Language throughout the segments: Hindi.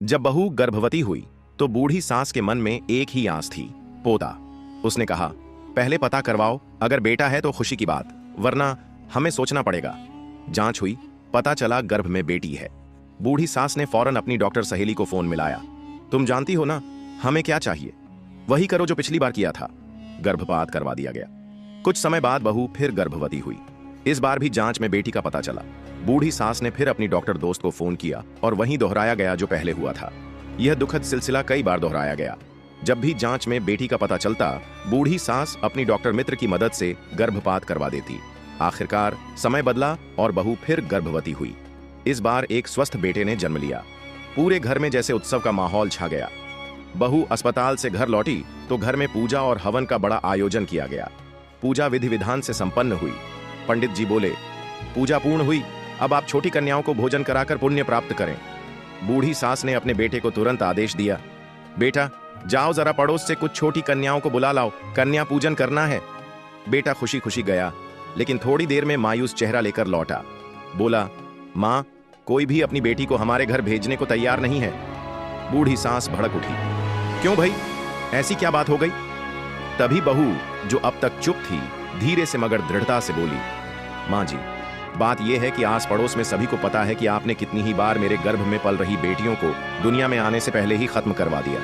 जब बहू गर्भवती हुई तो बूढ़ी सास के मन में एक ही आस थी, पोता। उसने कहा, पहले पता करवाओ, अगर बेटा है तो खुशी की बात, वरना हमें सोचना पड़ेगा। जांच हुई, पता चला गर्भ में बेटी है। बूढ़ी सास ने फौरन अपनी डॉक्टर सहेली को फोन मिलाया। तुम जानती हो ना, हमें क्या चाहिए, वही करो जो पिछली बार किया था। गर्भपात करवा दिया गया। कुछ समय बाद बहू फिर गर्भवती हुई। इस बार भी जांच में बेटी का पता चला। बूढ़ी सास ने फिर अपनी डॉक्टर दोस्त को फोन किया और वहीं दोहराया गया जो पहले हुआ था। यह दुखद सिलसिला कई बार दोहराया गया। जब भी जांच में बेटी का पता चलता, बूढ़ी सास अपनी डॉक्टर मित्र की मदद से गर्भपात करवा देती। आखिरकार समय बदला और बहू फिर गर्भवती हुई। इस बार एक स्वस्थ बेटे ने जन्म लिया। पूरे घर में जैसे उत्सव का माहौल छा गया। बहू अस्पताल से घर लौटी तो घर में पूजा और हवन का बड़ा आयोजन किया गया। पूजा विधि विधान से संपन्न हुई। पंडित जी बोले, पूजा पूर्ण हुई, अब आप छोटी कन्याओं को भोजन कराकर पुण्य प्राप्त करें। बूढ़ी सास ने अपने बेटे को तुरंत आदेश दिया, बेटा जाओ जरा पड़ोस से कुछ छोटी कन्याओं को बुला लाओ, कन्या पूजन करना है। बेटा खुशी खुशी गया, लेकिन थोड़ी देर में मायूस चेहरा लेकर लौटा। बोला, माँ, कोई भी अपनी बेटी को हमारे घर भेजने को तैयार नहीं है। बूढ़ी सास भड़क उठी, क्यों भाई, ऐसी क्या बात हो गई? तभी बहू, जो अब तक चुप थी, धीरे से मगर दृढ़ता से बोली, माँ जी, बात यह है कि आस पड़ोस में सभी को पता है कि आपने कितनी ही बार मेरे गर्भ में पल रही बेटियों को दुनिया में आने से पहले ही खत्म करवा दिया।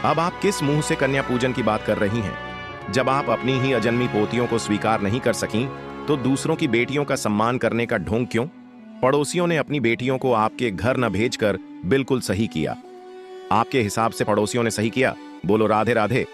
अब आप किस मुंह से कन्या पूजन की बात कर रही हैं? जब आप अपनी ही अजन्मी पोतियों को स्वीकार नहीं कर सकीं, तो दूसरों की बेटियों का सम्मान करने का ढोंग क्यों? पड़ोसियों ने अपनी बेटियों को आपके घर न भेजकर बिल्कुल सही किया। आपके हिसाब से पड़ोसियों ने सही किया? बोलो राधे राधे।